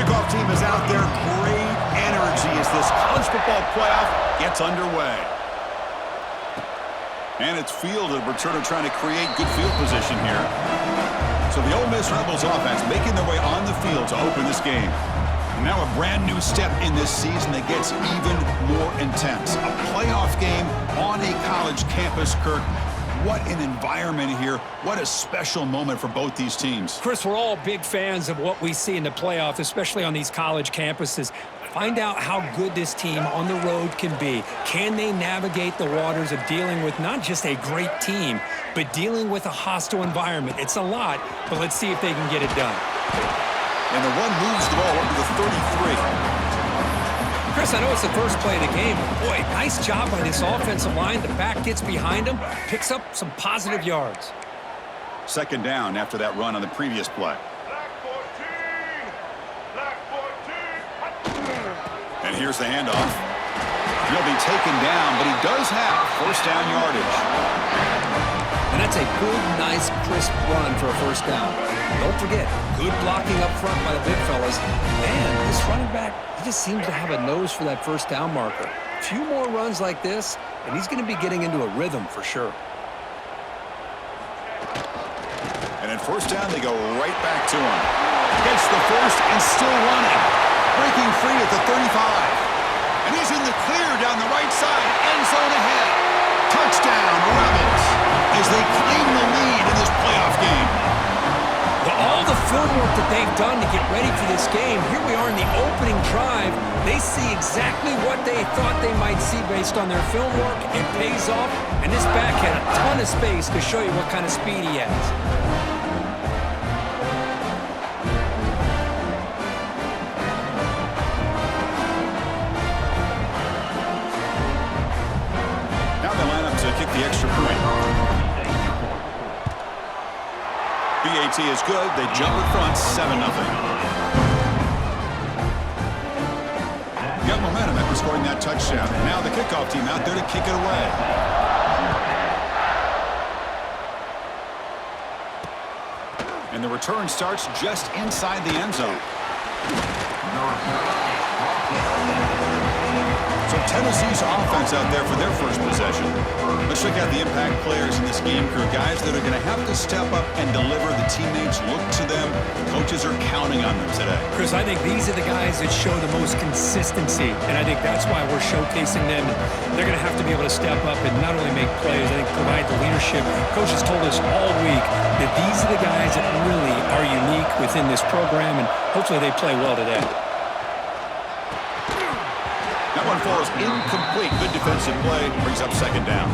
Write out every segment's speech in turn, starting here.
kickoff team is out there. Great energy as this college football playoff gets underway. And it's fielded. Returner trying to create good field position here. So the Ole Miss Rebels offense making their way on the field to open this game. And now a brand new step in this season that gets even more intense. A playoff game on a college campus, Kirk. What an environment here. What a special moment for both these teams. Chris, we're all big fans of what we see in the playoffs, especially on these college campuses. Find out how good this team on the road can be. Can they navigate the waters of dealing with not just a great team, but dealing with a hostile environment? It's a lot, but let's see if they can get it done. And the run moves the ball up to the 33. Chris, I know it's the first play of the game, but boy, nice job by this offensive line. The back gets behind him, picks up some positive yards. Second down after that run on the previous play. And here's the handoff. He'll be taken down, but he does have first down yardage. And that's a good, nice, crisp run for a first down. Don't forget, good blocking up front by the big fellas. Man, this running back, he just seems to have a nose for that first down marker. A few more runs like this, and he's going to be getting into a rhythm for sure. And at first down, they go right back to him. Gets the first and still running. Breaking free at the 35. And he's in the clear down the right side. End zone ahead. Touchdown, Rebels, as they claim the lead in this playoff game. Well, all the film work that they've done to get ready for this game, here we are in the opening drive. They see exactly what they thought they might see based on their film work. It pays off, and this back had a ton of space to show you what kind of speed he has. Kick the extra point. BAT is good. They jump in front, 7-0. Got momentum after scoring that touchdown. Now the kickoff team out there to kick it away. And the return starts just inside the end zone. So Tennessee's offense out there for their first possession. Let's check out the impact players in this game crew. Guys that are going to have to step up and deliver. The teammates look to them. Coaches are counting on them today. Chris, I think these are the guys that show the most consistency, and I think that's why we're showcasing them. They're going to have to be able to step up and not only make plays, I think provide the leadership. Coach has told us all week that these are the guys that really are unique within this program, and hopefully they play well today. That one falls incomplete. Good defensive play. Brings up second down.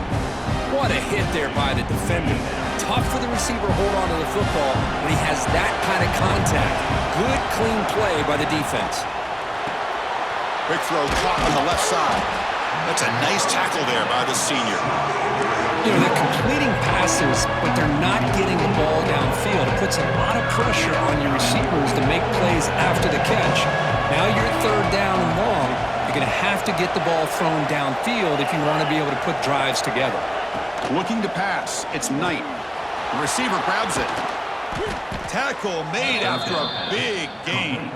What a hit there by the defender. Tough for the receiver to hold on to the football when he has that kind of contact. Good, clean play by the defense. Quick throw caught on the left side. That's a nice tackle there by the senior. You know, they're completing passes, but they're not getting the ball downfield. It puts a lot of pressure on your receivers to make plays after the catch. Now you're third down and long. You're going to have to get the ball thrown downfield if you want to be able to put drives together. Looking to pass. It's Knight. The receiver grabs it. Tackle made after a big gain.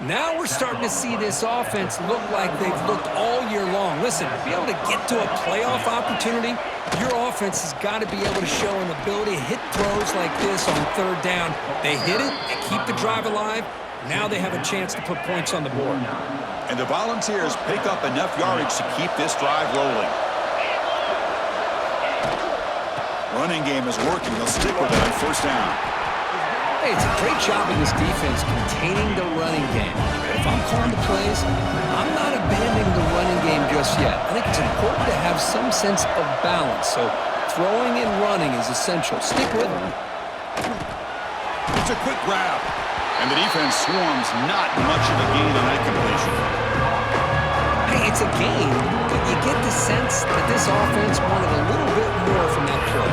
Now we're starting to see this offense look like they've looked all year long. Listen, to be able to get to a playoff opportunity, your offense has got to be able to show an ability to hit throws like this on third down. They hit it, they keep the drive alive. Now they have a chance to put points on the board. And the Volunteers pick up enough yardage to keep this drive rolling. Running game is working. They'll stick with it on first down. Hey, it's a great job in this defense containing the running game. But if I'm calling the plays, I'm not abandoning the running game just yet. I think it's important to have some sense of balance. So throwing and running is essential. Stick with it. It's a quick grab. And the defense swarms, not much of a gain on that completion. Hey, it's a gain, but you get the sense that this offense wanted a little bit more from that play.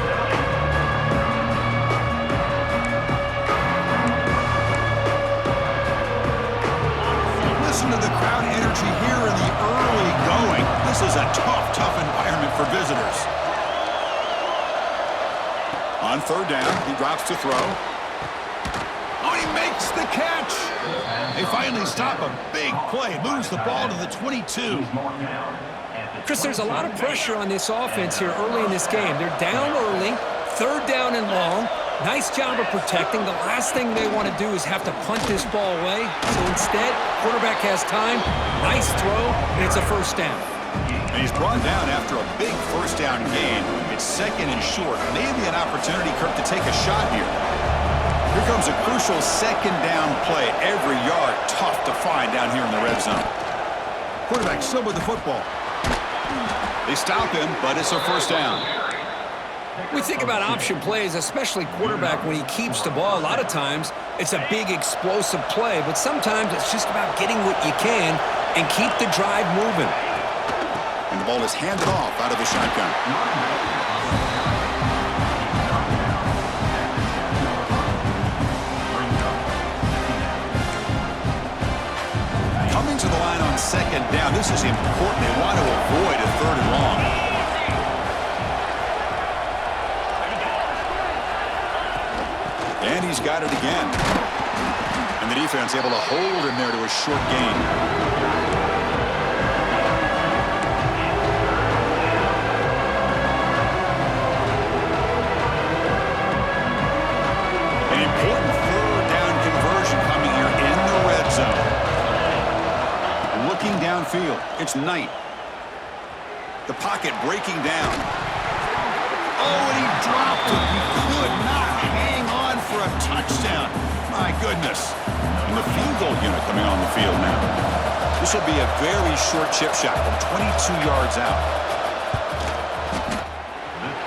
Listen to the crowd energy here in the early going. This is a tough environment for visitors. On third down, he drops to throw. and he makes the catch. They finally stop a big play, moves the ball to the 22. Chris, there's a lot of pressure on this offense here early in this game. They're down early, third down and long. Nice job of protecting. The last thing they want to do is have to punt this ball away. So instead, quarterback has time, nice throw, and it's a first down. And he's brought down after a big first down gain. It's second and short. Maybe an opportunity, Kirk, to take a shot here. Here comes a crucial second down play. Every yard tough to find down here in the red zone. Quarterback still with the football. They stop him, but it's a first down. We think about option plays, especially quarterback when he keeps the ball. A lot of times, it's a big explosive play, but sometimes it's just about getting what you can and keep the drive moving. And the ball is handed off out of the shotgun. Coming to the line on second down. This is important. They want to avoid a third and long. And he's got it again. And the defense able to hold him there to a short gain. An important third down conversion coming here in the red zone. Looking downfield, it's Knight. The pocket breaking down. Oh, and he dropped it. He could not hang on for a touchdown. My goodness. And the field goal unit coming on the field now. This will be a very short chip shot from 22 yards out.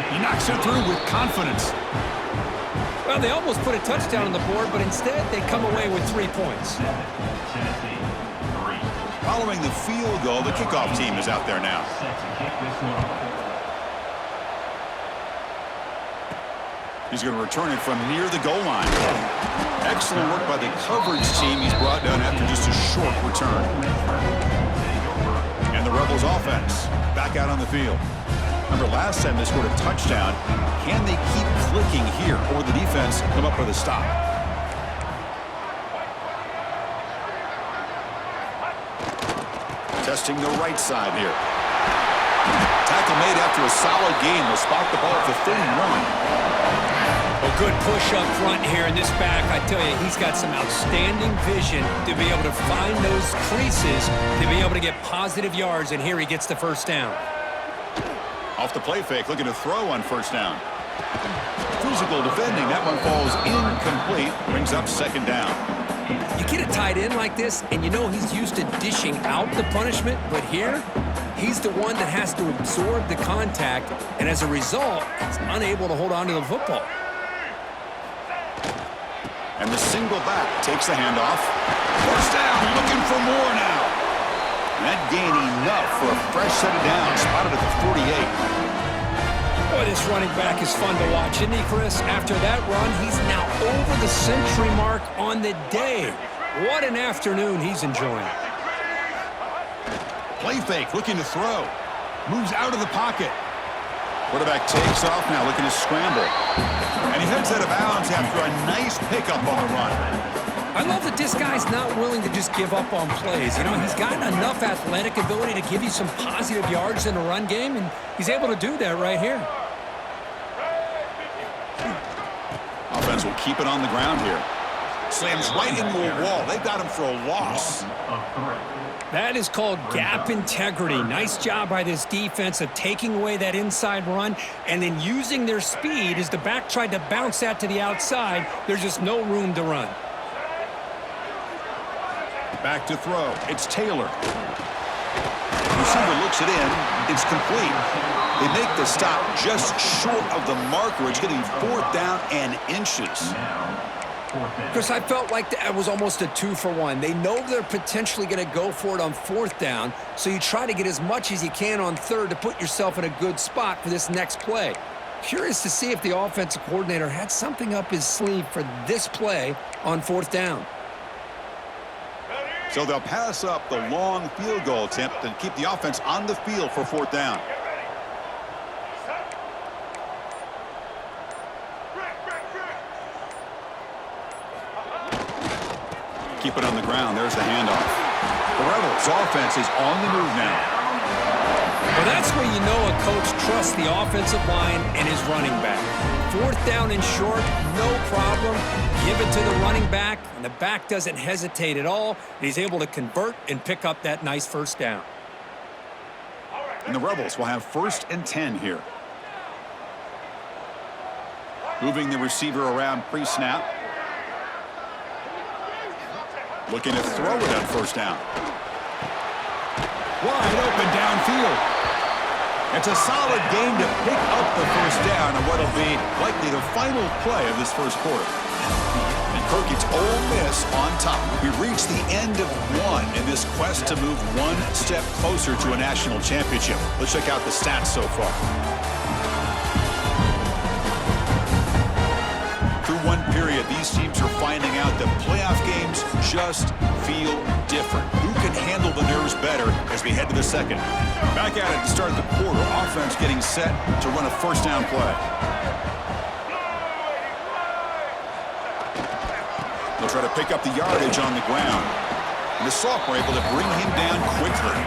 He knocks it through with confidence. Well, they almost put a touchdown on the board, but instead they come away with 3 points. Following the field goal, the kickoff team is out there now. He's going to return it from near the goal line. Excellent work by the coverage team. He's brought down after just a short return. And the Rebels offense back out on the field. Remember last time they scored a touchdown. Can they keep clicking here, or the defense come up with a stop? Testing the right side here. Tackle made after a solid gain. Will spot the ball at the 31. A good push up front here in this back. I tell you, he's got some outstanding vision to be able to find those creases, to be able to get positive yards, and here he gets the first down. Off the play fake, looking to throw on first down. Physical defending, that one falls incomplete, brings up second down. You get a tight end like this, and you know he's used to dishing out the punishment, but here, he's the one that has to absorb the contact, and as a result, he's unable to hold on to the football. And the single back takes the handoff. First down, looking for more now. And that gain enough for a fresh set of downs, spotted at the 48. Boy, this running back is fun to watch, isn't he, Chris? After that run, he's now over the century mark on the day. What an afternoon he's enjoying. Play fake, looking to throw. Moves out of the pocket. Quarterback takes off now, looking to scramble. And he heads out of bounds after a nice pickup on the run. I love that this guy's not willing to just give up on plays. You know, he's got enough athletic ability to give you some positive yards in the run game, and he's able to do that right here. Offense will keep it on the ground here. Slams right into a wall. They've got him for a loss. That is called gap integrity. Nice job by this defense of taking away that inside run and then using their speed as the back tried to bounce that to the outside. There's just no room to run. Back to throw. It's Taylor. Receiver looks it in. It's complete. They make the stop just short of the marker. It's getting fourth down and inches. Chris, I felt like that was almost a 2-for-1. They know they're potentially going to go for it on fourth down, so you try to get as much as you can on third to put yourself in a good spot for this next play. Curious to see if the offensive coordinator had something up his sleeve for this play on fourth down. So they'll pass up the long field goal attempt and keep the offense on the field for fourth down. Keep it on the ground. There's the handoff. The Rebels' offense is on the move now. Well, that's where you know a coach trusts the offensive line and his running back. 4th down and short, no problem. Give it to the running back, and the back doesn't hesitate at all. He's able to convert and pick up that nice 1st down. And the Rebels will have 1st and 10 here. Moving the receiver around pre-snap. Looking to throw it on 1st down. Wide open downfield. It's a solid game to pick up the 1st down on what will be likely the final play of this 1st quarter. And Kirk, it's Ole Miss on top. We reached the end of one in this quest to move one step closer to a national championship. Let's check out the stats so far. Through one period, these teams are finding out that playoff games just feel different. Who can handle the nerves better as we head to the 2nd? Back at it to start the quarter. Offense getting set to run a 1st down play. They'll try to pick up the yardage on the ground. And the Salk were able to bring him down quickly.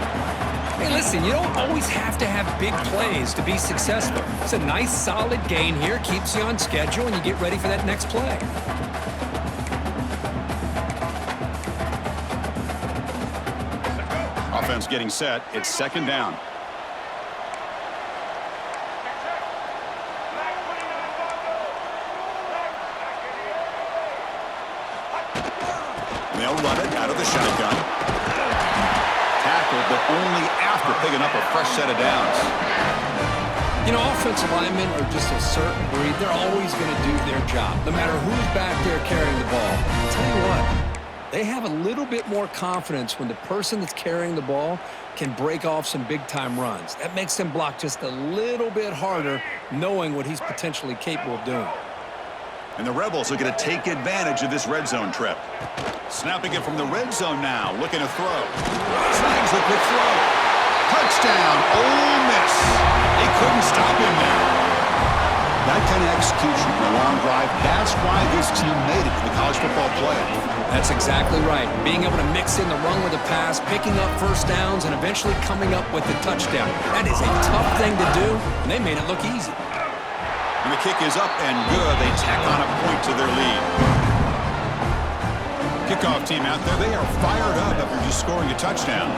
Hey, listen, you don't always have to have big plays to be successful. It's a nice, solid gain here. Keeps you on schedule, and you get ready for that next play. Offense getting set. It's 2nd down. They'll run it out of the shotgun. Tackled, but only after picking up a fresh set of downs. You know, offensive linemen are just a certain breed. They're always going to do their job, no matter who's back there carrying the ball. I'll tell you what, they have a little bit more confidence when the person that's carrying the ball can break off some big-time runs. That makes them block just a little bit harder, knowing what he's potentially capable of doing. And the Rebels are going to take advantage of this red zone trip. Snapping it from the red zone now, looking to throw. Snags the quick throw. Touchdown, Ole Miss. They couldn't stop him there. That kind of execution in a long drive, that's why this team made it to the college football playoff. That's exactly right. Being able to mix in the run with the pass, picking up 1st downs, and eventually coming up with the touchdown. That is a tough thing to do, and they made it look easy. And the kick is up and good. They tack on a point to their lead. Kickoff team out there, they are fired up after just scoring a touchdown.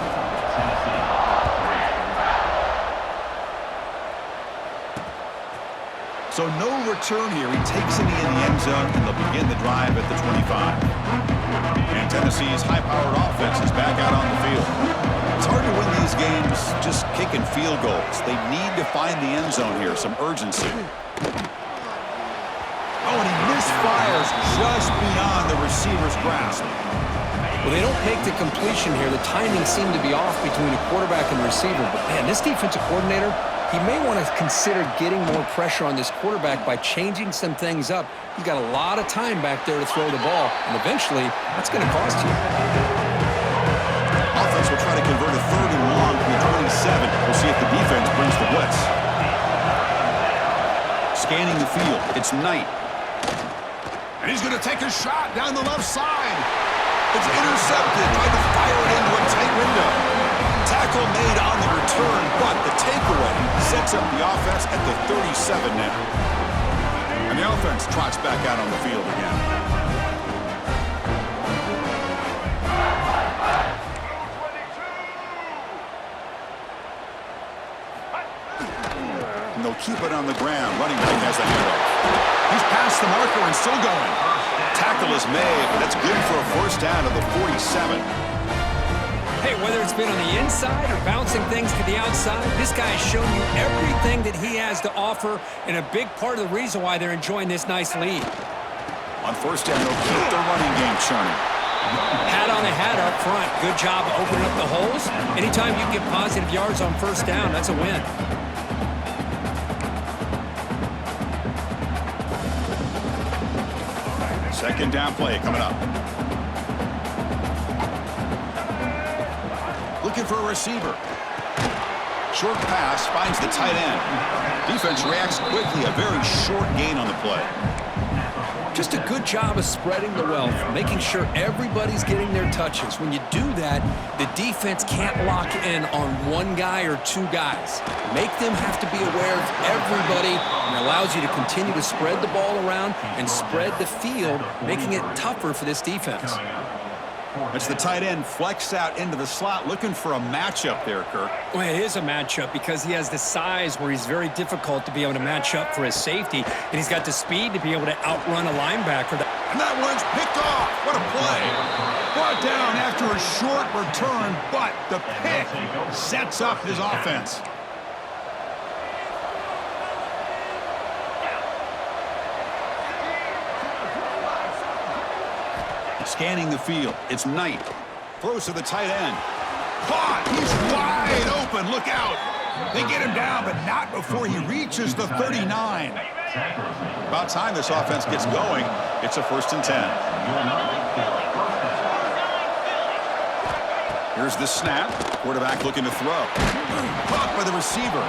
So no return here. He takes it in the end zone, and they'll begin the drive at the 25. And Tennessee's high-powered offense is back out on the field. It's hard to win these games just kicking field goals. They need to find the end zone here, some urgency. Oh, and he misfires just beyond the receiver's grasp. Well, they don't make the completion here. The timing seemed to be off between the quarterback and the receiver. But, man, this defensive coordinator, he may want to consider getting more pressure on this quarterback by changing some things up. He's got a lot of time back there to throw the ball, and eventually that's going to cost you. Offense will try to convert a 3rd and long from the 27. We'll see if the defense brings the blitz. Scanning the field. It's Knight. And he's going to take a shot down the left side. It's intercepted. Trying to fire it into a tight window. Tackle made on the return, but the takeaway sets up the offense at the 37 now. And the offense trots back out on the field again. And they'll keep it on the ground. Running back has the handoff. He's past the marker and still going. Tackle is made, but that's good for a 1st down to the 47. Hey, whether it's been on the inside or bouncing things to the outside, this guy has shown you everything that he has to offer, and a big part of the reason why they're enjoying this nice lead. On 1st down, they'll keep their running game churning. Hat on the hat up front. Good job of opening up the holes. Anytime you get positive yards on 1st down, that's a win. Second down play coming up. Looking for a receiver. Short pass finds the tight end. Defense reacts quickly. A very short gain on the play. Just a good job of spreading the wealth, making sure everybody's getting their touches. When you do that, the defense can't lock in on one guy or two guys. Make them have to be aware of everybody, and allows you to continue to spread the ball around and spread the field, making it tougher for this defense. It's the tight end flexed out into the slot, looking for a matchup there, Kirk. Well, it is a matchup because he has the size where he's very difficult to be able to match up for his safety, and he's got the speed to be able to outrun a linebacker. And that one's picked off. What a play. Brought down after a short return, but the pick sets up his offense. Scanning the field. It's Knight. Throws to the tight end. Caught. He's wide open. Look out. They get him down, but not before he reaches the 39. About time this offense gets going. It's a 1st and 10. Here's the snap. Quarterback looking to throw. Caught by the receiver.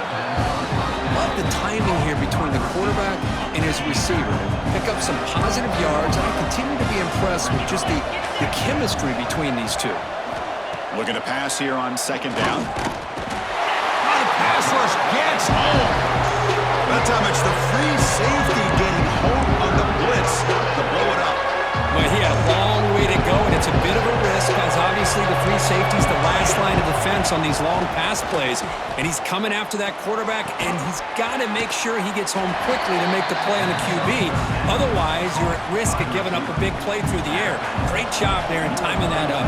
Love the timing here between the quarterback and his receiver. Pick up some positive yards, and I continue to be impressed with just the chemistry between these two. Looking to pass here on 2nd down. The pass rush gets home. That time it's the free safety getting home on the blitz to blow it up. Well, he had a long way to go, and it's a bit of a risk because obviously the free safety's the last line of defense on these long pass plays, and he's coming after that quarterback, and he's got to make sure he gets home quickly to make the play on the QB. Otherwise, you're at risk of giving up a big play through the air. Great job there in timing that up.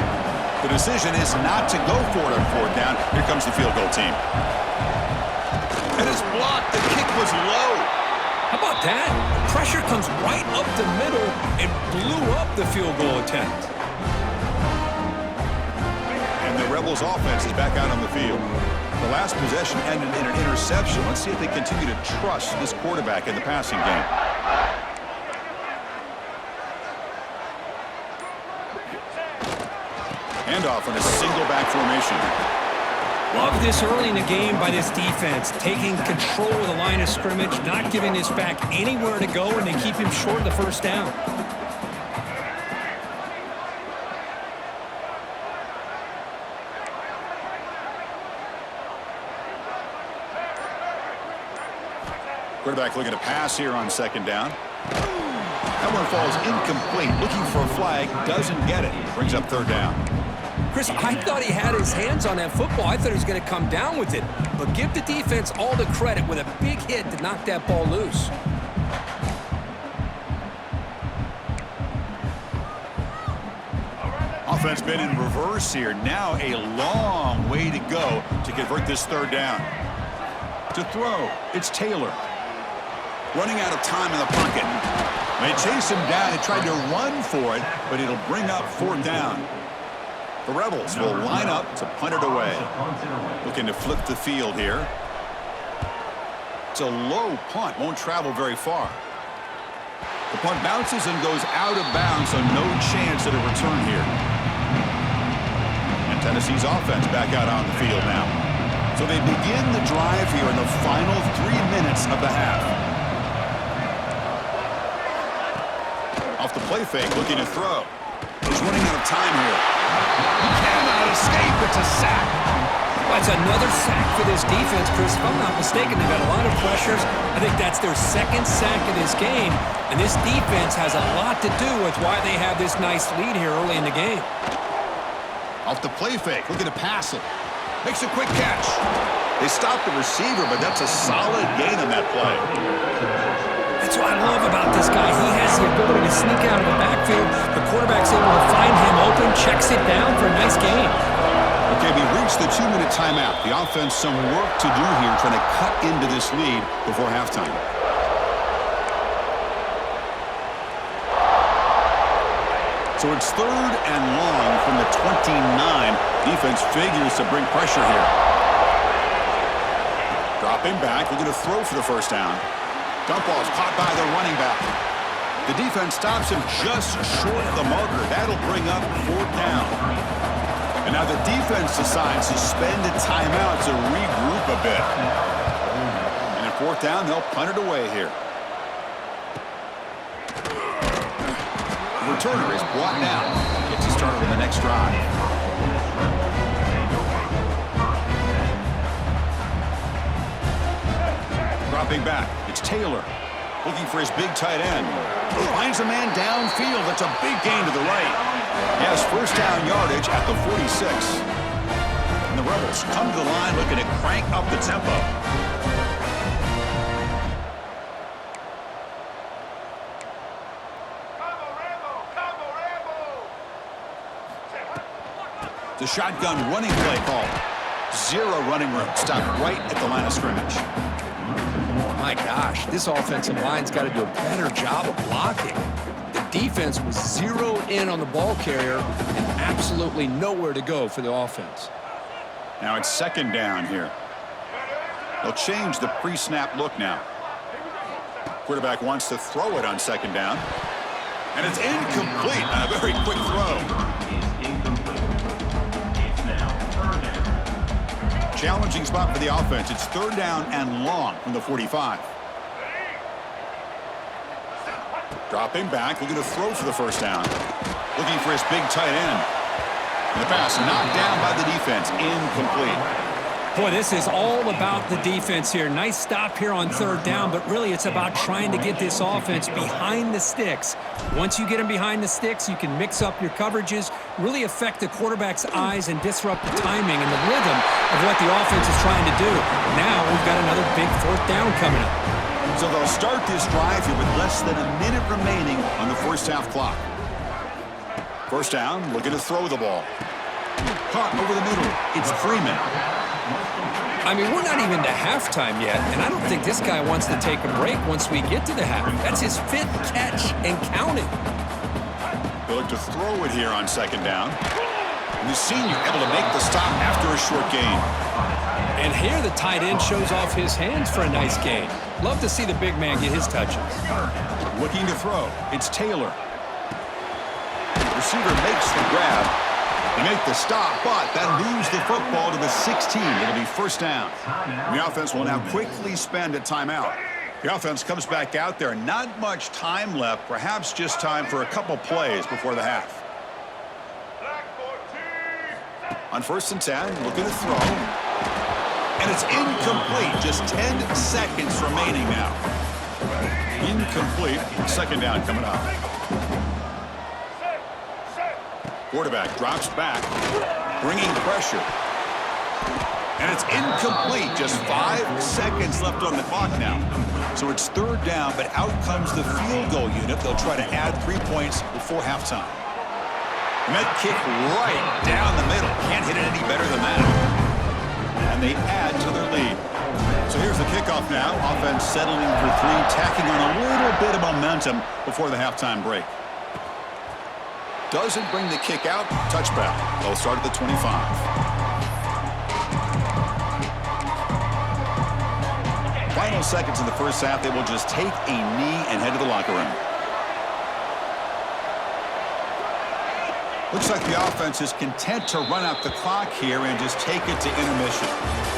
The decision is not to go for it on 4th down. Here comes the field goal team. And it's blocked. The kick was low. How about that? Pressure comes right up the middle and blew up the field goal attempt. And the Rebels offense is back out on the field. The last possession ended in an interception. Let's see if they continue to trust this quarterback in the passing game. Handoff in a single back formation. Love this early in the game by this defense, taking control of the line of scrimmage, not giving this back anywhere to go, and they keep him short of the 1st down. Quarterback looking to pass here on 2nd down. That one falls incomplete. Looking for a flag, doesn't get it. Brings up 3rd down. Chris, I thought he had his hands on that football. I thought he was going to come down with it. But give the defense all the credit with a big hit to knock that ball loose. Offense been in reverse here. Now a long way to go to convert this 3rd down. To throw, it's Taylor. Running out of time in the pocket. They chase him down. They tried to run for it, but it'll bring up 4th down. The Rebels will line up to punt it away. Looking to flip the field here. It's a low punt. Won't travel very far. The punt bounces and goes out of bounds, so no chance at a return here. And Tennessee's offense back out on the field now. So they begin the drive here in the final 3 minutes of the half. Off the play fake, looking to throw. He's running out of time here. He cannot escape. It's a sack. That's another sack for this defense, Chris. If I'm not mistaken, they've got a lot of pressures. I think that's their 2nd sack of this game. And this defense has a lot to do with why they have this nice lead here early in the game. Off the play fake, looking to pass it. Makes a quick catch. They stop the receiver, but that's a solid gain on that play. That's what I love about this guy. He has the ability to sneak out of the backfield. The quarterback's able to find him open, checks it down for a nice gain. Okay, we reached the 2-minute timeout. The offense some work to do here trying to cut into this lead before halftime. So it's 3rd and long from the 29. Defense figures to bring pressure here. Dropping back, looking to throw for the 1st down. Dump ball's caught by the running back. The defense stops him just short of the marker. That'll bring up 4th down. And now the defense decides to spend a timeout to regroup a bit. And at 4th down, they'll punt it away here. Turner is brought down. Gets you started on the next drive. Dropping back, it's Taylor. Looking for his big tight end. Finds a man downfield. That's a big gain to the right. He has first down yardage at the 46. And the Rebels come to the line looking to crank up the tempo. The shotgun running play call. Zero running room. Stopped right at the line of scrimmage. My gosh, this offensive line's got to do a better job of blocking. The defense was zeroed in on the ball carrier and absolutely nowhere to go for the offense. Now it's second down here. They'll change the pre-snap look now. Quarterback wants to throw it on second down. And it's incomplete on a very quick throw. Challenging spot for the offense. It's third down and long from the 45. Dropping back, looking to throw for the first down. Looking for his big tight end. And the pass knocked down by the defense. Incomplete. Boy, this is all about the defense here. Nice stop here on third down, but really it's about trying to get this offense behind the sticks. Once you get them behind the sticks, you can mix up your coverages, really affect the quarterback's eyes and disrupt the timing and the rhythm of what the offense is trying to do. Now we've got another big fourth down coming up. So they'll start this drive here with less than a minute remaining on the first half clock. First down, looking to throw the ball. Caught over the middle. It's Freeman. I mean, we're not even to halftime yet, and I don't think this guy wants to take a break once we get to the half. That's his fifth catch and counting. They look to throw it here on second down. And the senior able to make the stop after a short gain. And here the tight end shows off his hands for a nice gain. Love to see the big man get his touches. Looking to throw. It's Taylor. The receiver makes the grab. They make the stop, but that moves the football to the 16. It'll be first down. The offense will now quickly spend a timeout. The offense comes back out there. Not much time left. Perhaps just time for a couple plays before the half. On first and 10, looking to throw. And it's incomplete. Just 10 seconds remaining now. Incomplete. Second down coming up. Quarterback drops back, bringing pressure. And it's incomplete. Just 5 seconds left on the clock now. So it's third down, but out comes the field goal unit. They'll try to add 3 points before halftime. And that kick right down the middle. Can't hit it any better than that. And they add to their lead. So here's the kickoff now. Offense settling for 3, tacking on a little bit of momentum before the halftime break. Doesn't bring the kick out. Touchback. They'll start at the 25. Final seconds in the first half. They will just take a knee and head to the locker room. Looks like the offense is content to run out the clock here and just take it to intermission.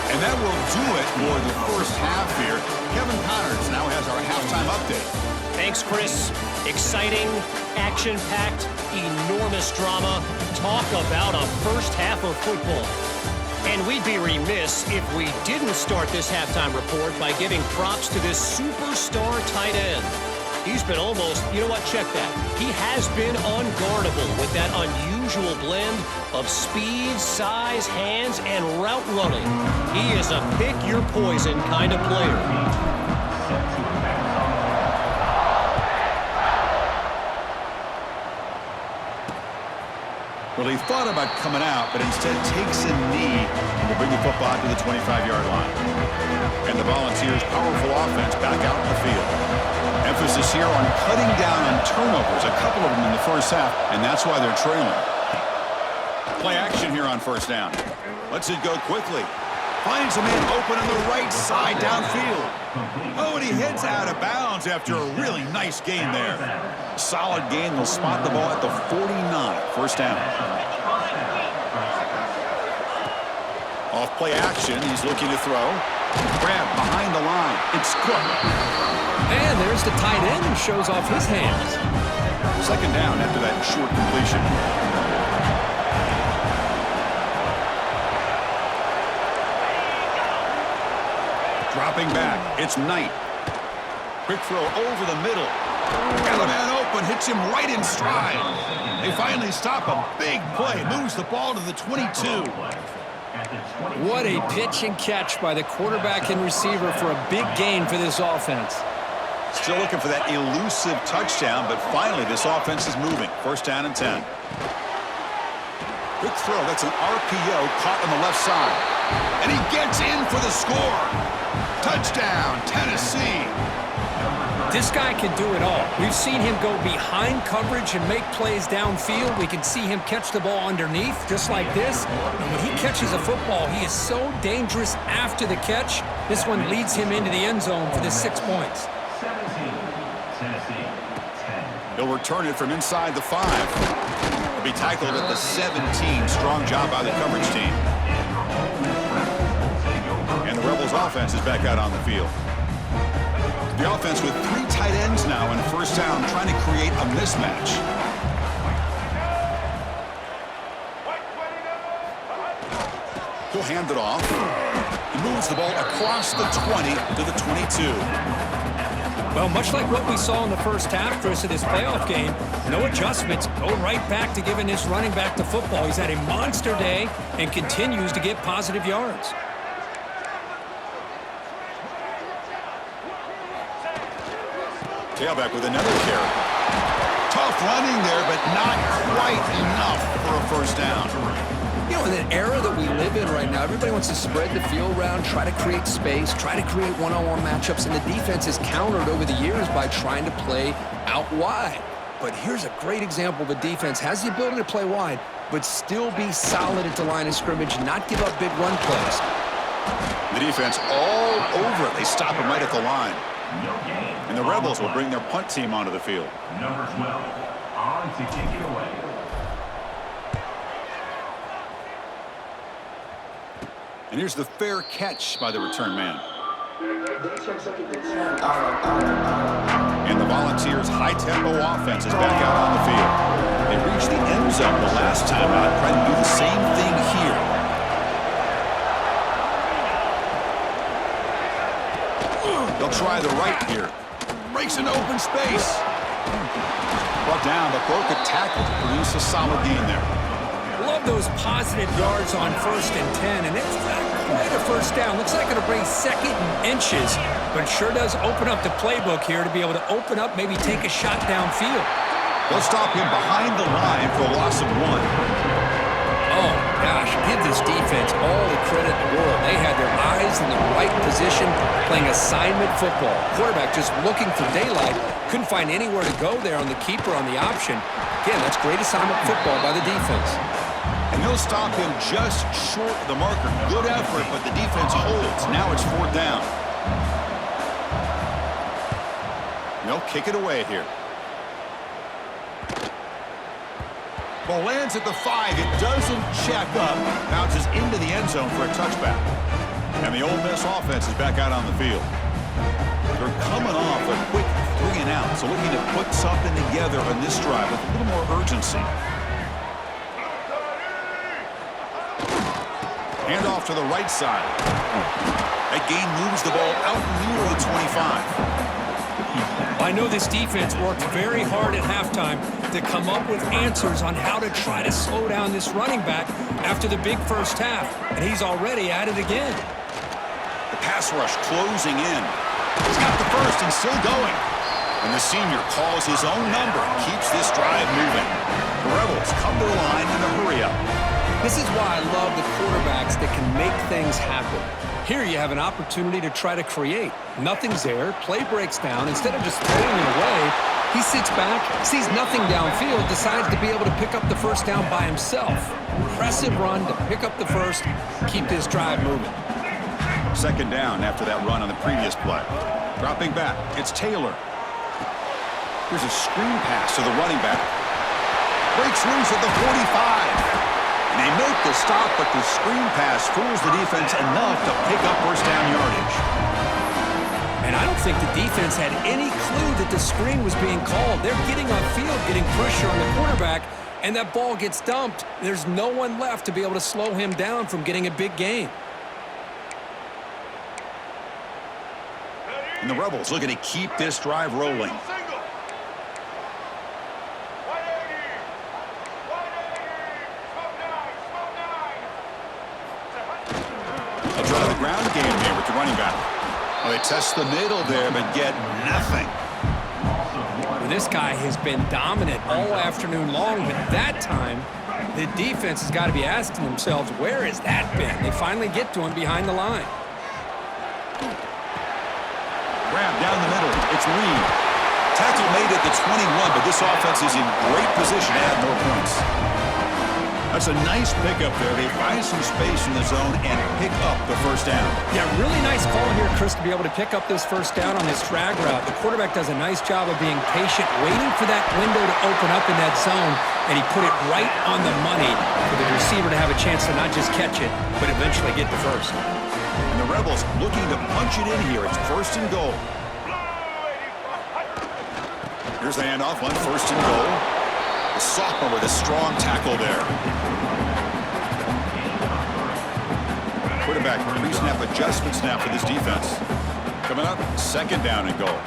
And that will do it for the first half here. Kevin Connors now has our halftime update. Thanks, Chris. Exciting, action-packed, enormous drama. Talk about a first half of football. And we'd be remiss if we didn't start this halftime report by giving props to this superstar tight end. He's been almost, you know what, check that. He has been unguardable with that unusual blend of speed, size, hands, and route running. He is a pick-your-poison kind of player. Well, he thought about coming out, but instead takes a knee and will bring the football to the 25-yard line. And the Volunteers' powerful offense back out in the field. Emphasis here on cutting down on turnovers, a couple of them in the first half, and that's why they're trailing. Play action here on first down. Lets it go quickly. Finds a man open on the right side downfield. Oh, and he heads out of bounds after a really nice gain there. Solid gain. They'll spot the ball at the 49. First down. Off play action. He's looking to throw. Grab behind the line. It's Cook. And there's the tight end who shows off his hands. Second down after that short completion. Dropping back, it's Knight. Quick throw over the middle. Got a man open, hits him right in stride. They finally stop a big play, moves the ball to the 22. What a pitch and catch by the quarterback and receiver for a big gain for this offense. Still looking for that elusive touchdown, but finally this offense is moving. First down and 10. Quick throw, that's an RPO caught on the left side. And he gets in for the score. Touchdown, Tennessee. This guy can do it all. We've seen him go behind coverage and make plays downfield. We can see him catch the ball underneath, just like this. And when he catches a football, he is so dangerous after the catch. This one leads him into the end zone for the 6 points. He'll return it from inside the 5. He'll be tackled at the 17. Strong job by the coverage team. And the Rebels offense is back out on the field. The offense with 3 tight ends now in first down, trying to create a mismatch. He'll hand it off. He moves the ball across the 20 to the 22. Well, much like what we saw in the first half, Chris, of this playoff game, no adjustments. Go right back to giving this running back the football. He's had a monster day and continues to get positive yards. Tailback with another carry. Tough running there, but not quite enough for a first down. You know, in an era that we live in right now, everybody wants to spread the field around, try to create space, try to create one-on-one matchups, and the defense has countered over the years by trying to play out wide. But here's a great example of a defense has the ability to play wide, but still be solid at the line of scrimmage, not give up big run plays. The defense all over it. They stop him right at the line. And the Rebels will bring their punt team onto the field. Number 12, on to kick it away. And here's the fair catch by the return man. And the Volunteers' high-tempo offense is back out on the field. They reached the end zone the last time out, trying to do the same thing here. They'll try the right here. Breaks an open space. Brought down, but broke a tackle to produce a solid gain there. Love those positive yards on 1st and 10, and it's not quite a first down. Looks like it'll bring 2nd and inches, but it sure does open up the playbook here to be able to open up, maybe take a shot downfield. They'll stop him behind the line for a loss of 1. Oh, gosh, give this defense all the credit in the world. They had their eyes in the right position, playing assignment football. Quarterback just looking for daylight. Couldn't find anywhere to go there on the keeper on the option. Again, that's great assignment football by the defense. And they'll stop him just short of the marker. Good effort, but the defense holds. Now it's 4th down. And they'll kick it away here. Ball lands at the 5. It doesn't check up. Bounces into the end zone for a touchback. And the Ole Miss offense is back out on the field. They're coming off a quick 3 and out, so looking to put something together on this drive with a little more urgency. Hand off to the right side. That gain moves the ball out near the 25. I know this defense worked very hard at halftime to come up with answers on how to try to slow down this running back after the big first half, and he's already at it again. The pass rush closing in. He's got the first and still going. And the senior calls his own number and keeps this drive moving. The Rebels come to the line in a hurry-up. This is why I love the quarterbacks that can make things happen. Here you have an opportunity to try to create. Nothing's there. Play breaks down. Instead of just throwing it away, he sits back, sees nothing downfield, decides to be able to pick up the first down by himself. Impressive run to pick up the first, keep this drive moving. Second down after that run on the previous play. Dropping back, it's Taylor. Here's a screen pass to the running back. Breaks loose at the 45. And they make the stop, but the screen pass fools the defense enough to pick up first down yardage. And I don't think the defense had any clue that the screen was being called. They're getting on field, getting pressure on the quarterback, and that ball gets dumped. There's no one left to be able to slow him down from getting a big gain. And the Rebels looking to keep this drive rolling. They'll try the ground game here with the running back. Well, they test the middle there, but get nothing. Well, this guy has been dominant all afternoon long, but that time, the defense has got to be asking themselves, where has that been? They finally get to him behind the line. Grab down the middle. It's Reed. Tackle made at the 21, but this offense is in great position to add more points. That's a nice pickup there. They find some space in the zone and pick up the first down. Yeah, really nice call here, Chris, to be able to pick up this first down on this drag route. The quarterback does a nice job of being patient, waiting for that window to open up in that zone, and he put it right on the money for the receiver to have a chance to not just catch it, but eventually get the first. And the Rebels looking to punch it in here. It's first and goal. Here's the handoff on first and goal. The sophomore with a strong tackle there. Quarterback pre-snap adjustments now for this defense. Coming up, second down and goal.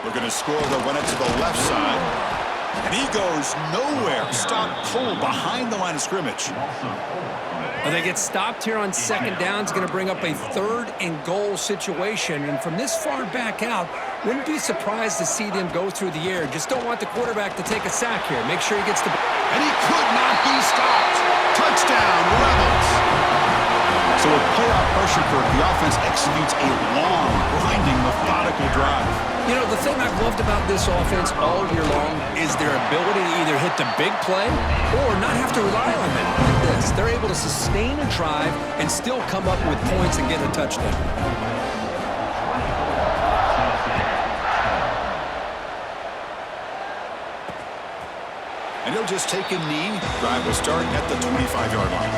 Looking to score, they'll run it to the left side. And he goes nowhere. Stop cold behind the line of scrimmage. Well, they get stopped here on second down. It's going to bring up a third and goal situation. And from this far back out, wouldn't be surprised to see them go through the air. Just don't want the quarterback to take a sack here. Make sure he gets the ball. And he could not be stopped. Touchdown, Rebels. So with playoff pressure, Kirk, the offense executes a long, grinding, methodical drive. You know, the thing I've loved about this offense all year long is their ability to either hit the big play or not have to rely on them like this. They're able to sustain a drive and still come up with points and get a touchdown. And he'll just take a knee. Drive will start at the 25-yard line.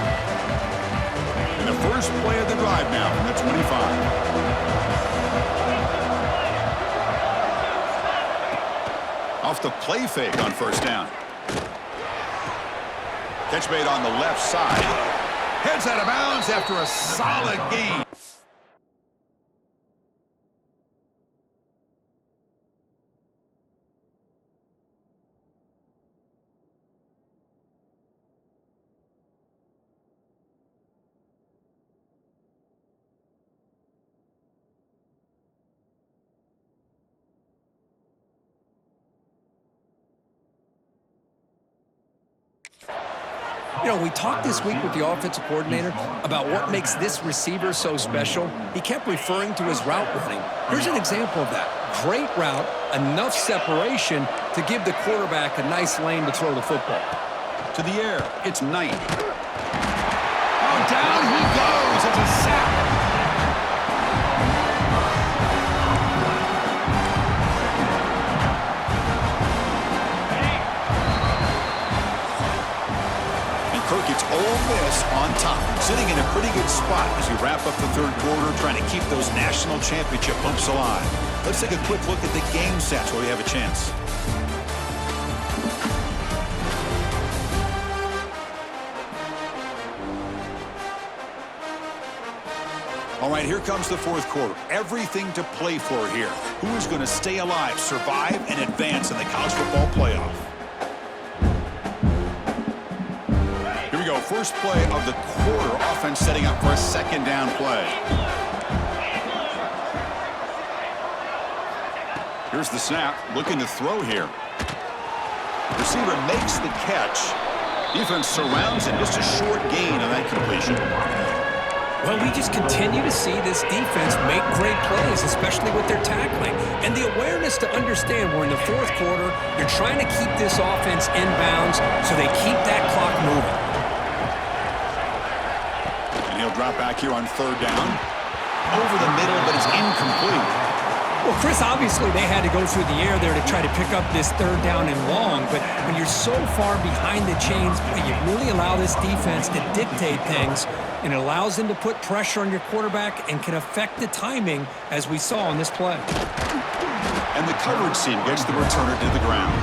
And the first play of the drive now from the 25. Off the play fake on first down. Catch made on the left side. Heads out of bounds after a solid gain. You know, we talked this week with the offensive coordinator about what makes this receiver so special. He kept referring to his route running. Here's an example of that. Great route, enough separation to give the quarterback a nice lane to throw the football. To the air, it's Knight. Oh, down he goes. It's a sack. Kirk, it's Ole Miss on top, sitting in a pretty good spot as we wrap up the third quarter, trying to keep those national championship hopes alive. Let's take a quick look at the game stats while we have a chance. All right, here comes the fourth quarter. Everything to play for here. Who is going to stay alive, survive, and advance in the college football playoff? First play of the quarter, offense setting up for a second down play. Here's the snap, looking to throw here. Receiver makes the catch. Defense surrounds him, just a short gain on that completion. Well, we just continue to see this defense make great plays, especially with their tackling. And the awareness to understand we're in the fourth quarter, you're trying to keep this offense in bounds so they keep that clock moving. He'll drop back here on third down. Over the middle, but it's incomplete. Well, Chris, obviously they had to go through the air there to try to pick up this third down and long, but when you're so far behind the chains, you really allow this defense to dictate things, and it allows them to put pressure on your quarterback and can affect the timing, as we saw on this play. And the coverage team gets the returner to the ground.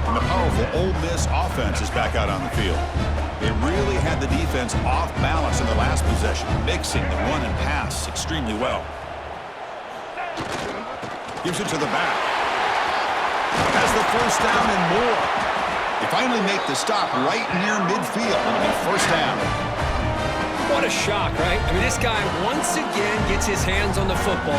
And the powerful Ole Miss offense is back out on the field. They really had the defense off balance in the last possession, mixing the run and pass extremely well. Gives it to the back. Has the first down and more. They finally make the stop right near midfield. It'll be first down. What a shock, right? I mean, this guy once again gets his hands on the football,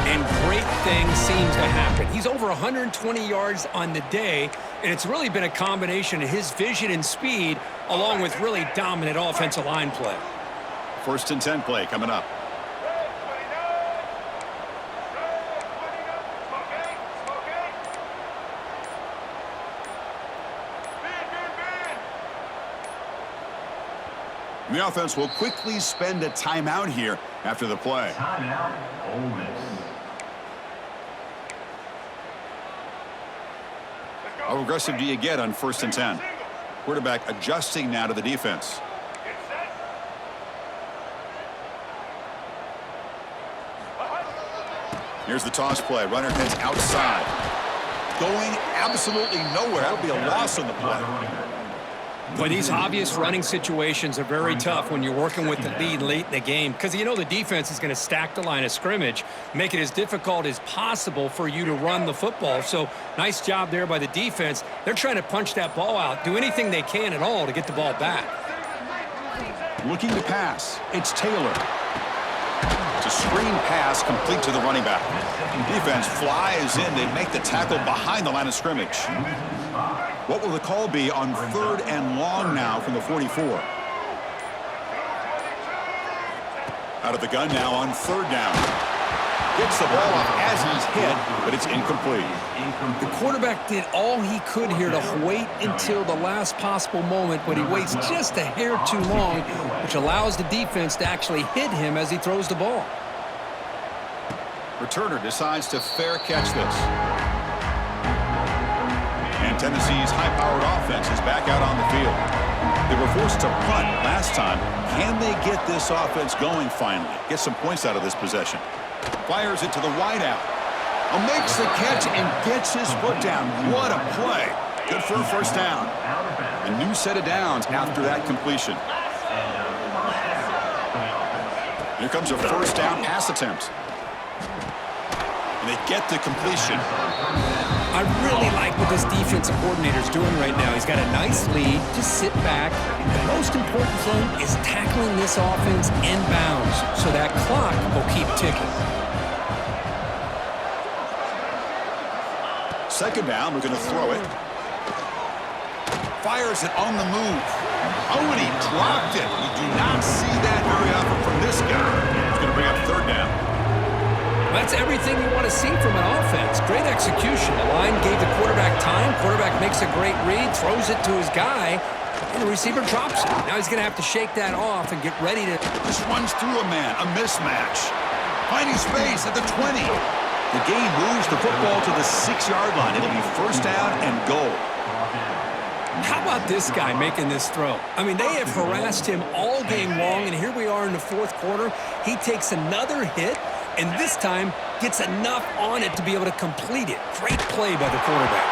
and great things seem to happen. He's over 120 yards on the day, and it's really been a combination of his vision and speed, along with really dominant offensive line play. 1st and 10 play coming up. And the offense will quickly spend a timeout here after the play. Timeout, Ole Miss. How aggressive do you get on 1st and 10? Quarterback adjusting now to the defense. Here's the toss play. Runner heads outside. Going absolutely nowhere. That'll be a loss on the play. But these obvious running situations are very tough when you're working with the lead late in the game, because you know the defense is going to stack the line of scrimmage, make it as difficult as possible for you to run the football. So nice job there by the defense. They're trying to punch that ball out, do anything they can at all to get the ball back. Looking to pass. It's Taylor. It's a screen pass complete to the running back. Defense flies in. They make the tackle behind the line of scrimmage. What will the call be on 3rd and long now from the 44? Out of the gun now on 3rd down. Gets the ball off as he's hit, but it's incomplete. The quarterback did all he could here to wait until the last possible moment, but he waits just a hair too long, which allows the defense to actually hit him as he throws the ball. Returner decides to fair catch this. And Tennessee's high-powered offense is back out on the field. They were forced to punt last time. Can they get this offense going finally? Get some points out of this possession. Fires it to the wideout. Makes the catch and gets his foot down. What a play. Good for a first down. A new set of downs after that completion. Here comes a first down pass attempt. And they get the completion. I really like what this defensive coordinator is doing right now. He's got a nice lead. Just sit back. The most important thing is tackling this offense inbounds so that clock will keep ticking. 2nd down, we're going to throw it. Fires it on the move. Oh, and he dropped it. You do not see that very often from this guy. He's going to bring up 3rd down. That's everything you want to see from an offense. Great execution. The line gave the quarterback time. Quarterback makes a great read, throws it to his guy, and the receiver drops it. Now he's going to have to shake that off and get ready to... Just runs through a man, a mismatch. Finding space at the 20. The game moves the football to the 6-yard line. It'll be first down and goal. How about this guy making this throw? I mean, they have harassed him all game long, and here we are in the 4th quarter. He takes another hit, and this time gets enough on it to be able to complete it. Great play by the quarterback.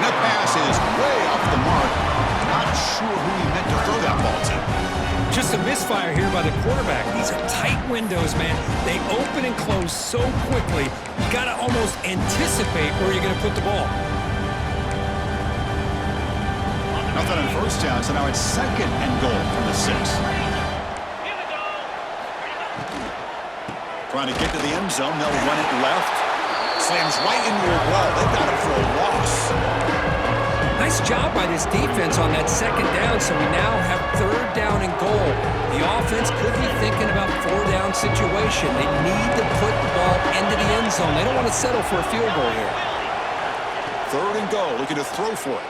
And that pass is way off the mark. Not sure who he meant to throw that ball to. Just a misfire here by the quarterback. These are tight windows, man. They open and close so quickly, you got to almost anticipate where you're going to put the ball. Nothing on first down, so now it's 2nd and goal from the 6. Trying to get to the end zone. They'll run it left. Slams right into your wall. They've got it for a loss. Nice job by this defense on that 2nd down, so we now have 3rd down and goal. The offense could be thinking about 4-down situation. They need to put the ball into the end zone. They don't want to settle for a field goal here. 3rd and goal. Looking to throw for it.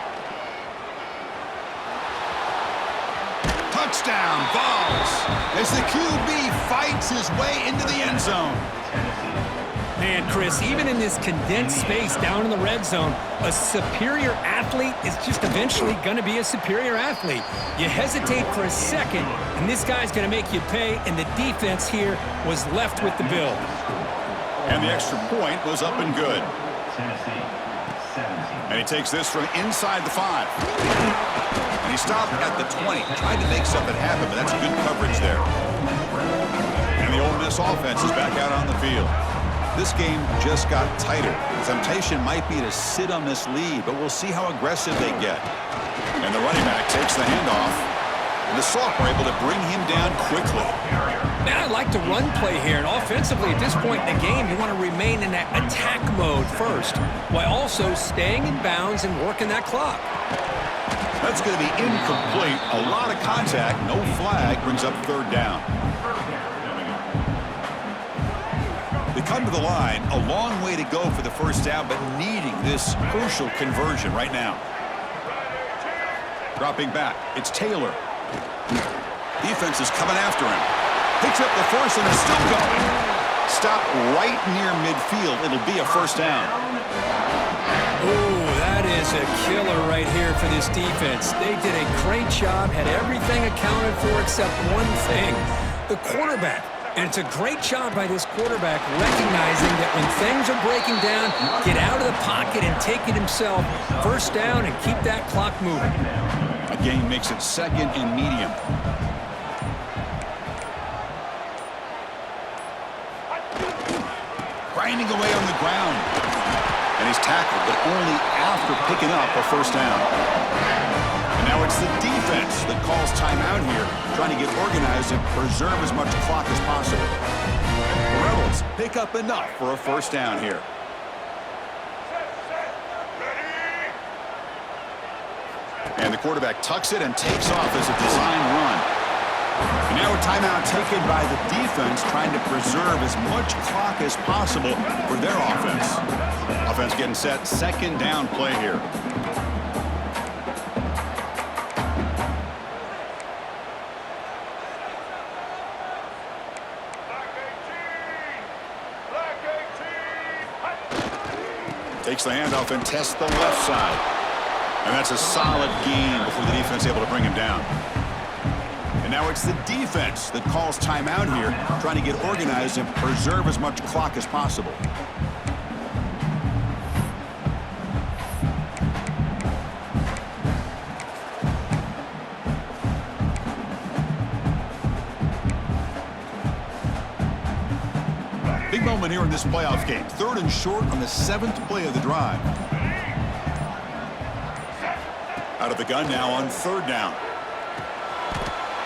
Touchdown, Vols, as the QB fights his his way into the end zone. Man, Chris, even in this condensed space down in the red zone, a superior athlete is just eventually going to be a superior athlete. You hesitate for a second, and this guy's going to make you pay, and the defense here was left with the bill. And the extra point was up and good. Tennessee, 17. And he takes this from inside the 5. And he stopped at the 20, tried to make something happen, but that's good coverage there. And the Ole Miss offense is back out on the field. This game just got tighter. The temptation might be to sit on this lead, but we'll see how aggressive they get. And the running back takes the handoff. And the Sophomore able to bring him down quickly. Man, I like the run play here, and offensively at this point in the game, you want to remain in that attack mode first, while also staying in bounds and working that clock. That's going to be incomplete. A lot of contact, no flag, brings up third down. They come to the line, a long way to go for the first down, but needing this crucial conversion right now. Dropping back, it's Taylor. Defense is coming after him. Picks up the force and is still going. Stop right near midfield. It'll be a first down. Ooh, that is a killer right here for this defense. They did a great job, had everything accounted for except one thing, the quarterback. And it's a great job by this quarterback recognizing that when things are breaking down, get out of the pocket and take it himself. First down and keep that clock moving. A gain makes it second and medium. Grinding away on the ground. And he's tackled, but only after picking up a first down. And now it's the defense that calls timeout here, trying to get organized and preserve as much clock as possible. The Rebels pick up enough for a first down here. And the quarterback tucks it and takes off as a design run. And now a timeout taken by the defense, trying to preserve as much clock as possible for their offense. Offense getting set, second down play here. Takes the handoff and tests the left side. And that's a solid gain before the defense is able to bring him down. And now it's the defense that calls timeout here, trying to get organized and preserve as much clock as possible. Big moment here in this playoff game. Third and short on the 7th play of the drive. Out of the gun now on third down.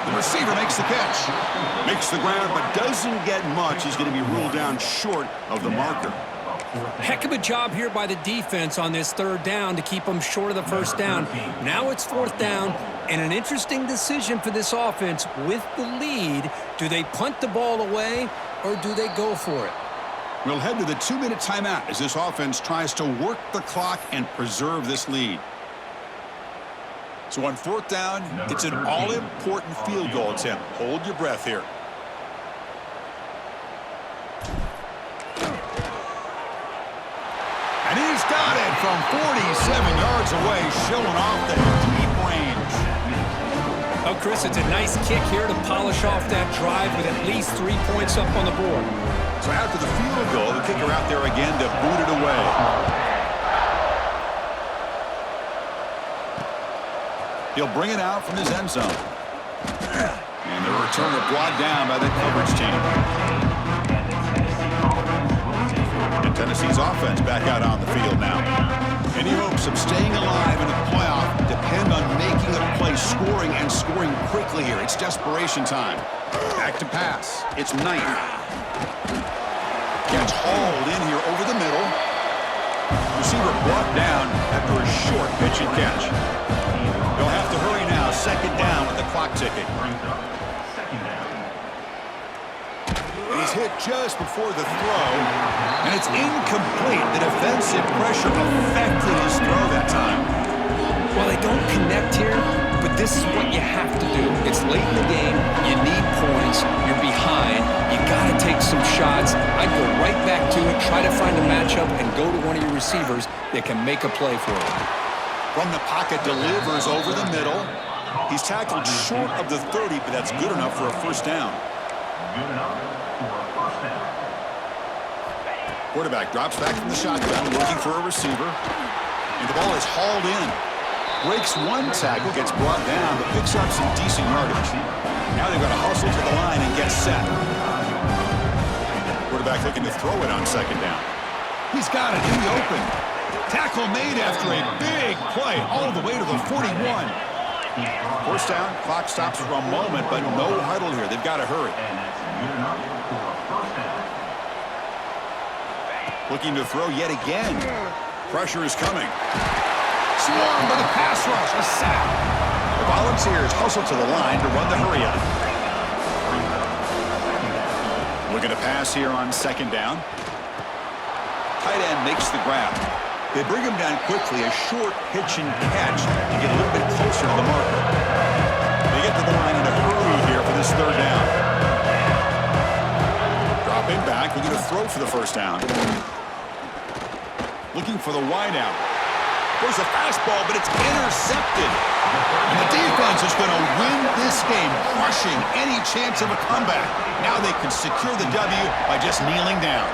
The receiver makes the catch. Makes the ground, but doesn't get much. He's going to be ruled down short of the marker. Heck of a job here by the defense on this third down to keep them short of the first down. Now it's fourth down, and an interesting decision for this offense with the lead. Do they punt the ball away, or do they go for it? We'll head to the 2-minute timeout as this offense tries to work the clock and preserve this lead. So on fourth down, it's an all-important field goal attempt. Hold your breath here. And he's got it from 47 yards away, showing off the deep range. Oh, Chris, it's a nice kick here to polish off that drive with at least 3 points up on the board. So after the field goal, the kicker out there again to boot it away. He'll bring it out from his end zone. And the returner brought down by the coverage team. And Tennessee's offense back out on the field now. Any hopes of staying alive in the playoff depend on making a play, scoring, and scoring quickly here. It's desperation time. Back to pass. It's Knight. Gets hauled in here over the middle. Receiver brought down after a short pitch and catch. They'll have to hurry now. Second down with the clock ticking. And he's hit just before the throw, and it's incomplete. The defensive pressure affected his throw that time. Well, they don't connect here, but this is what you have to do. It's late in the game. You need points. You're behind. You got to some shots, I'd go right back to it, try to find a matchup, and go to one of your receivers that can make a play for you. From the pocket, delivers over the middle. He's tackled short of the 30, but that's good enough for a first down. Good enough for a first down. Quarterback drops back from the shotgun, looking for a receiver. And the ball is hauled in. Breaks one tackle, gets brought down, but picks up some decent yardage. Now they've got to hustle to the line and get set. Quarterback looking to throw it on second down. He's got it in the open. Tackle made after a big play all the way to the 41. First down, clock stops for a moment, but no huddle here. They've got to hurry. And that's good enough for a first down. Looking to throw yet again. Pressure is coming. Swarmed by the pass rush. A sack. The Volunteers hustle to the line to run the hurry up. Looking to pass here on second down. Tight end makes the grab. They bring him down quickly, a short pitch and catch to get a little bit closer to the marker. They get to the line in a hurry here for this third down. Dropping back, looking to throw for the first down. Looking for the wideout. There's a fastball, but it's intercepted. And the defense is going to win this game, crushing any chance of a comeback. Now they can secure the W by just kneeling down.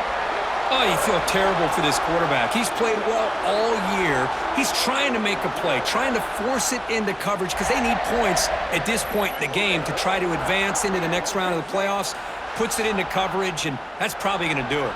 Oh, you feel terrible for this quarterback. He's played well all year. He's trying to make a play, trying to force it into coverage because they need points at this point in the game to try to advance into the next round of the playoffs. Puts it into coverage, and that's probably going to do it.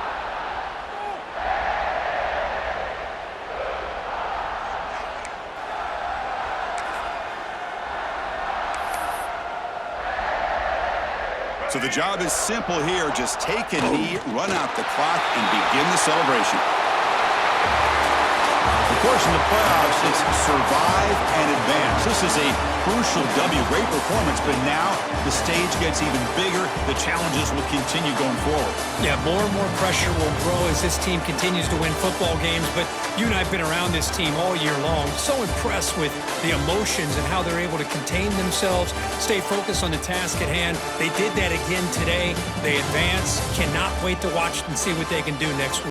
So the job is simple here. Just take a knee, run out the clock, and begin the celebration. Of course, in the playoffs, it's survive and advance. This is a crucial W. Great performance, but now the stage gets even bigger. The challenges will continue going forward. Yeah, more and more pressure will grow as this team continues to win football games, but you and I have been around this team all year long. So impressed with the emotions and how they're able to contain themselves, stay focused on the task at hand. They did that again today. They advance. Cannot wait to watch and see what they can do next week.